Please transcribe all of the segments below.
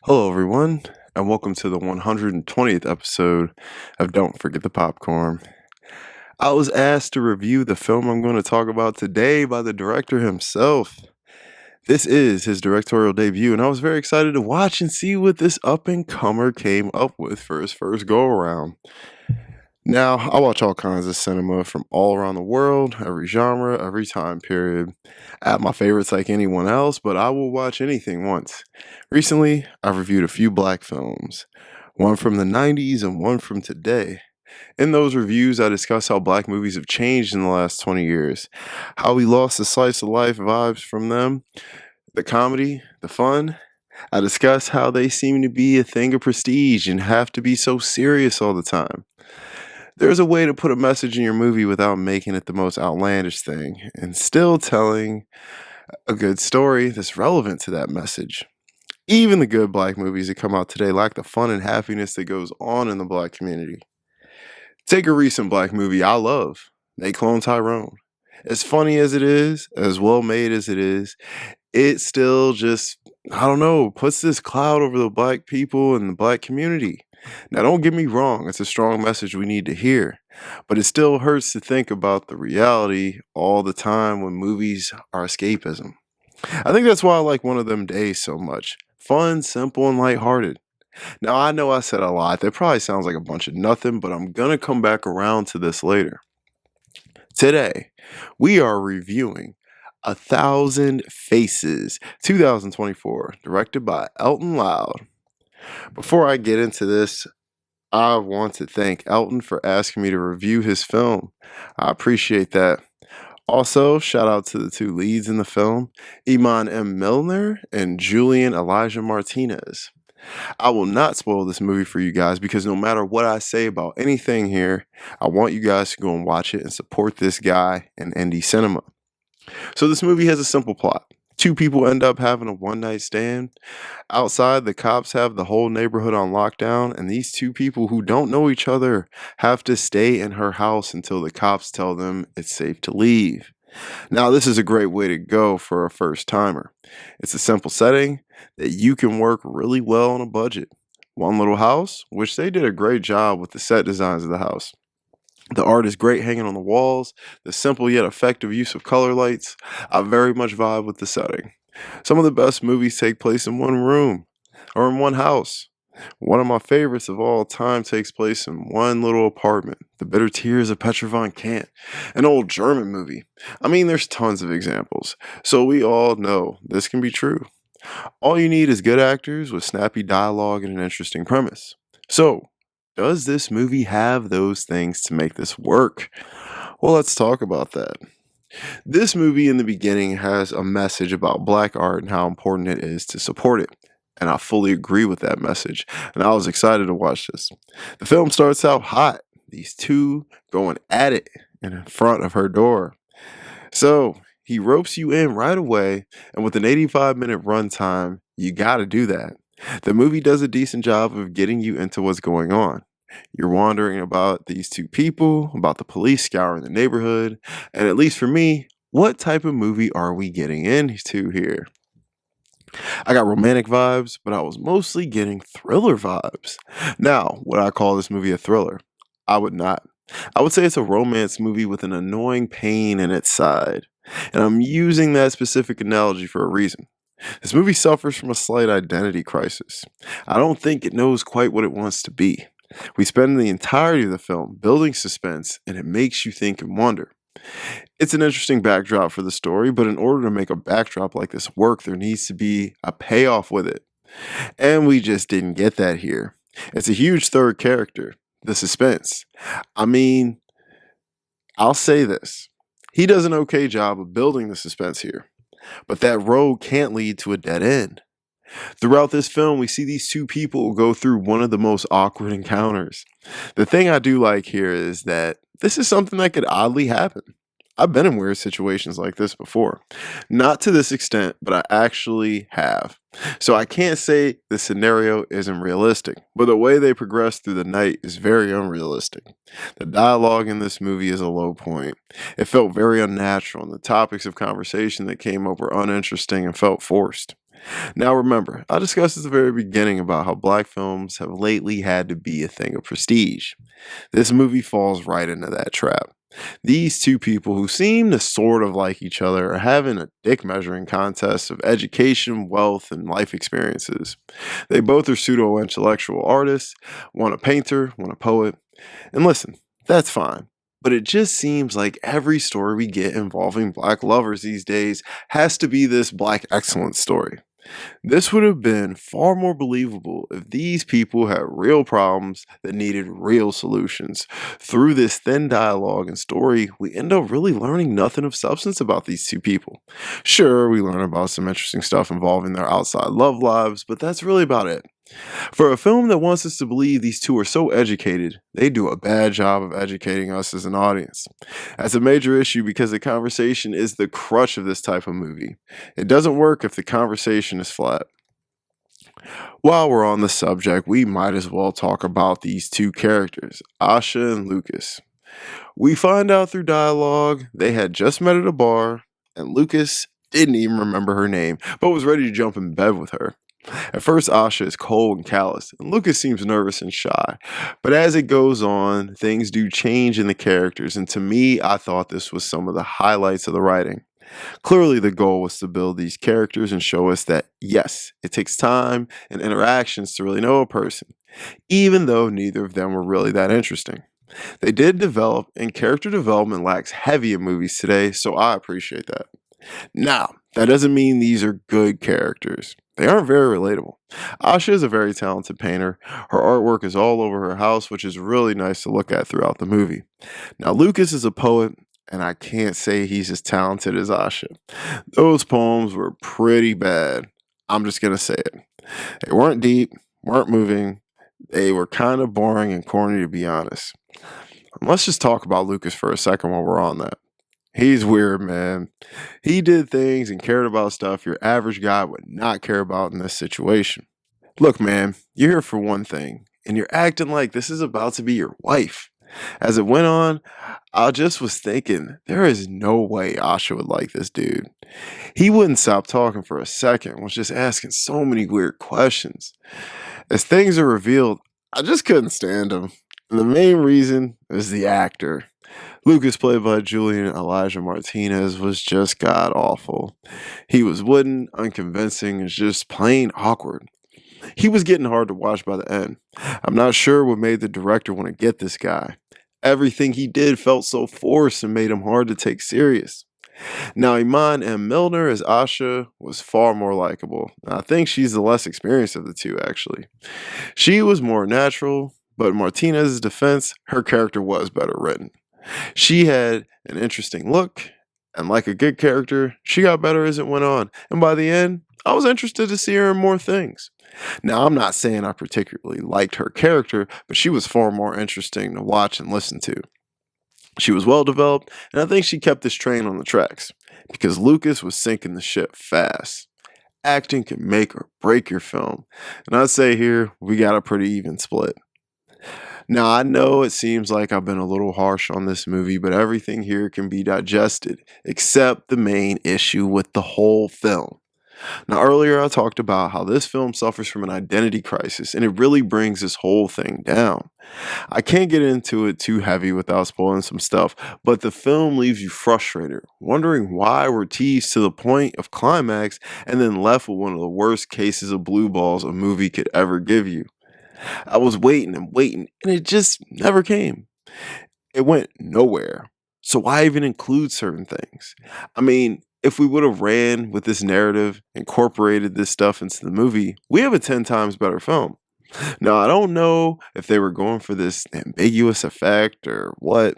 Hello, everyone, and welcome to the 120th episode of Don't Forget the Popcorn. I was asked to review the film I'm going to talk about today by the director himself. This is his directorial debut, and I was very excited to watch and see what this up and comer came up with for his first go around. Now, I watch all kinds of cinema from all around the world, every genre, every time period. I have my favorites like anyone else, but I will watch anything once. Recently, I've reviewed a few black films, one from the 90s and one from today. In those reviews, I discuss how black movies have changed in the last 20 years, how we lost the slice of life vibes from them, the comedy, the fun. I discuss how they seem to be a thing of prestige and have to be so serious all the time. There's a way to put a message in your movie without making it the most outlandish thing and still telling a good story that's relevant to that message. Even the good black movies that come out today lack the fun and happiness that goes on in the black community. Take a recent black movie I love, They Clone Tyrone. As funny as it is, as well made as it is, it still just, I don't know, puts this cloud over the black people and the black community. Now, don't get me wrong, it's a strong message we need to hear, but it still hurts to think about the reality all the time when movies are escapism. I think that's why I like One of Them Days so much. Fun, simple, and lighthearted. Now, I know I said a lot. That probably sounds like a bunch of nothing, but I'm gonna come back around to this later. Today, we are reviewing A Thousand Faces 2024, directed by Elton Loud. Before I get into this, I want to thank Elton for asking me to review his film. I appreciate that. Also, shout out to the two leads in the film, Iman M. Milner and Julian Elijah Martinez. I will not spoil this movie for you guys because no matter what I say about anything here, I want you guys to go and watch it and support this guy in indie cinema. So, this movie has a simple plot. Two people end up having a one night stand. Outside, the cops have the whole neighborhood on lockdown, and these two people who don't know each other have to stay in her house until the cops tell them it's safe to leave. Now, this is a great way to go for a first timer. It's a simple setting that you can work really well on a budget. One little house, which they did a great job with the set designs of the house. The art is great hanging on the walls, the simple yet effective use of color lights. I very much vibe with the setting. Some of the best movies take place in one room or in one house. One of my favorites of all time takes place in one little apartment, The Bitter Tears of Petra von Kant, an old German movie. I mean, there's tons of examples, so we all know this can be true. All you need is good actors with snappy dialogue and an interesting premise. So, does this movie have those things to make this work? Well, let's talk about that. This movie in the beginning has a message about black art and how important it is to support it. And I fully agree with that message. And I was excited to watch this. The film starts out hot. These two going at it in front of her door. So he ropes you in right away. And with an 85-minute runtime, you got to do that. The movie does a decent job of getting you into what's going on. You're wondering about these two people, about the police scouring the neighborhood, and at least for me, what type of movie are we getting into here? I got romantic vibes, but I was mostly getting thriller vibes. Now, would I call this movie a thriller? I would not. I would say it's a romance movie with an annoying pain in its side. And I'm using that specific analogy for a reason. This movie suffers from a slight identity crisis. I don't think it knows quite what it wants to be. We spend the entirety of the film building suspense, and it makes you think and wonder. It's an interesting backdrop for the story, but in order to make a backdrop like this work, there needs to be a payoff with it. And we just didn't get that here. It's a huge third character, the suspense. I mean, I'll say this. He does an okay job of building the suspense here, but that road can't lead to a dead end. Throughout this film, we see these two people go through one of the most awkward encounters. The thing I do like here is that this is something that could oddly happen. I've been in weird situations like this before. Not to this extent, but I actually have. So I can't say the scenario isn't realistic, but the way they progress through the night is very unrealistic. The dialogue in this movie is a low point. It felt very unnatural, and the topics of conversation that came up were uninteresting and felt forced. Now remember, I discussed at the very beginning about how black films have lately had to be a thing of prestige. This movie falls right into that trap. These two people who seem to sort of like each other are having a dick measuring contest of education, wealth, and life experiences. They both are pseudo intellectual artists, one a painter, one a poet. And listen, that's fine. But it just seems like every story we get involving black lovers these days has to be this black excellence story. This would have been far more believable if these people had real problems that needed real solutions. Through this thin dialogue and story, we end up really learning nothing of substance about these two people. Sure, we learn about some interesting stuff involving their outside love lives, but that's really about it. For a film that wants us to believe these two are so educated, they do a bad job of educating us as an audience. That's a major issue because the conversation is the crutch of this type of movie. It doesn't work if the conversation is flat. While we're on the subject, we might as well talk about these two characters, Asha and Lucas. We find out through dialogue they had just met at a bar, and Lucas didn't even remember her name, but was ready to jump in bed with her. At first, Asha is cold and callous, and Lucas seems nervous and shy. But as it goes on, things do change in the characters, and to me, I thought this was some of the highlights of the writing. Clearly, the goal was to build these characters and show us that, yes, it takes time and interactions to really know a person, even though neither of them were really that interesting. They did develop, and character development lacks heavy in movies today, so I appreciate that. Now, that doesn't mean these are good characters. They aren't very relatable. Asha is a very talented painter. Her artwork is all over her house, which is really nice to look at throughout the movie. Now, Lucas is a poet, and I can't say he's as talented as Asha. Those poems were pretty bad. I'm just going to say it. They weren't deep, weren't moving. They were kind of boring and corny, to be honest. Let's just talk about Lucas for a second while we're on that. He's weird, man. He did things and cared about stuff your average guy would not care about in this situation. Look, man, you're here for one thing, and you're acting like this is about to be your wife. As it went on, I just was thinking, there is no way Asha would like this dude. He wouldn't stop talking for a second, was just asking so many weird questions. As things are revealed, I just couldn't stand him. And the main reason is the actor. Lucas, played by Julian Elijah Martinez, was just god awful. He was wooden, unconvincing, and just plain awkward. He was getting hard to watch by the end. I'm not sure what made the director want to get this guy. Everything he did felt so forced and made him hard to take serious. Now, Iman M. Milner as Asha was far more likable. I think she's the less experienced of the two, actually. She was more natural, but in Martinez's defense, her character was better written. She had an interesting look, and like a good character, she got better as it went on. And by the end, I was interested to see her in more things. Now, I'm not saying I particularly liked her character, but she was far more interesting to watch and listen to. She was well developed, and I think she kept this train on the tracks, because Lucas was sinking the ship fast. Acting can make or break your film, and I'd say here, we got a pretty even split. Now, I know it seems like I've been a little harsh on this movie, but everything here can be digested, except the main issue with the whole film. Now, earlier I talked about how this film suffers from an identity crisis, and it really brings this whole thing down. I can't get into it too heavy without spoiling some stuff, but the film leaves you frustrated, wondering why we're teased to the point of climax and then left with one of the worst cases of blue balls a movie could ever give you. I was waiting and waiting, and it just never came. It went nowhere. So why even include certain things? I mean, if we would have ran with this narrative, incorporated this stuff into the movie, we have a 10 times better film. Now, I don't know if they were going for this ambiguous effect or what,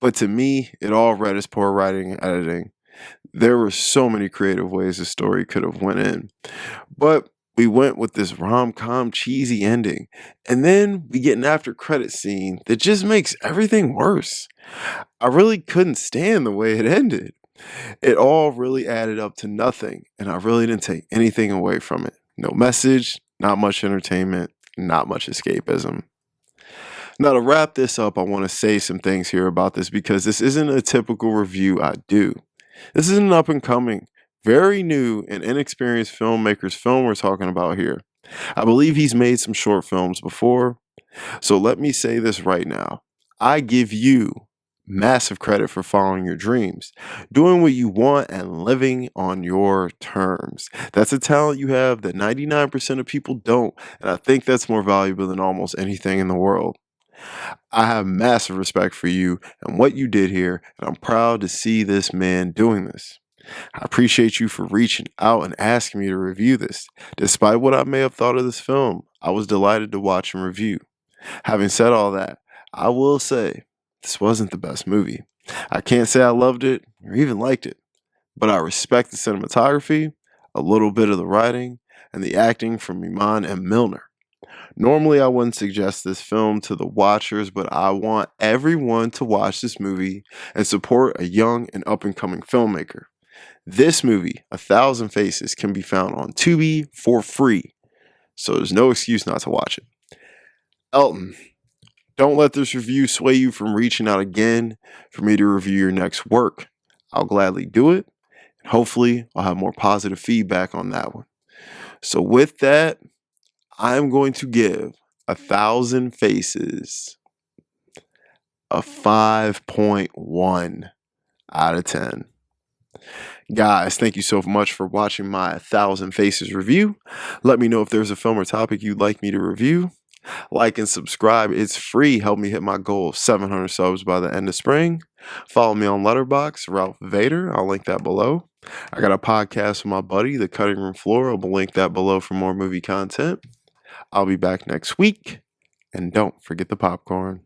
but to me, it all read as poor writing and editing. There were so many creative ways the story could have went in. But we went with this rom-com cheesy ending, and then we get an after credit scene that just makes everything worse. I really couldn't stand the way it ended. It all really added up to nothing, and I really didn't take anything away from it. No message, not much entertainment, not much escapism. Now, to wrap this up, I want to say some things here about this because this isn't a typical review I do. This is an up and coming very new and inexperienced filmmaker's film we're talking about here. I believe he's made some short films before, so let me say this right now. I give you massive credit for following your dreams, doing what you want, and living on your terms. That's a talent you have that 99% of people don't, and I think that's more valuable than almost anything in the world. I have massive respect for you and what you did here, and I'm proud to see this man doing this. I appreciate you for reaching out and asking me to review this. Despite what I may have thought of this film, I was delighted to watch and review. Having said all that, I will say this wasn't the best movie. I can't say I loved it or even liked it, but I respect the cinematography, a little bit of the writing, and the acting from Iman and Milner. Normally, I wouldn't suggest this film to the watchers, but I want everyone to watch this movie and support a young and up and coming filmmaker. This movie, A Thousand Faces, can be found on Tubi for free, so there's no excuse not to watch it. Elton, don't let this review sway you from reaching out again for me to review your next work. I'll gladly do it, and hopefully I'll have more positive feedback on that one. So with that, I'm going to give A Thousand Faces a 5.1 out of 10. Guys, thank you so much for watching my 1,000 Faces review. Let me know if there's a film or topic you'd like me to review. Like and subscribe. It's free. Help me hit my goal of 700 subs by the end of spring. Follow me on Letterboxd, Ralph Vader. I'll link that below. I got a podcast with my buddy, The Cutting Room Floor. I'll link that below for more movie content. I'll be back next week. And don't forget the popcorn.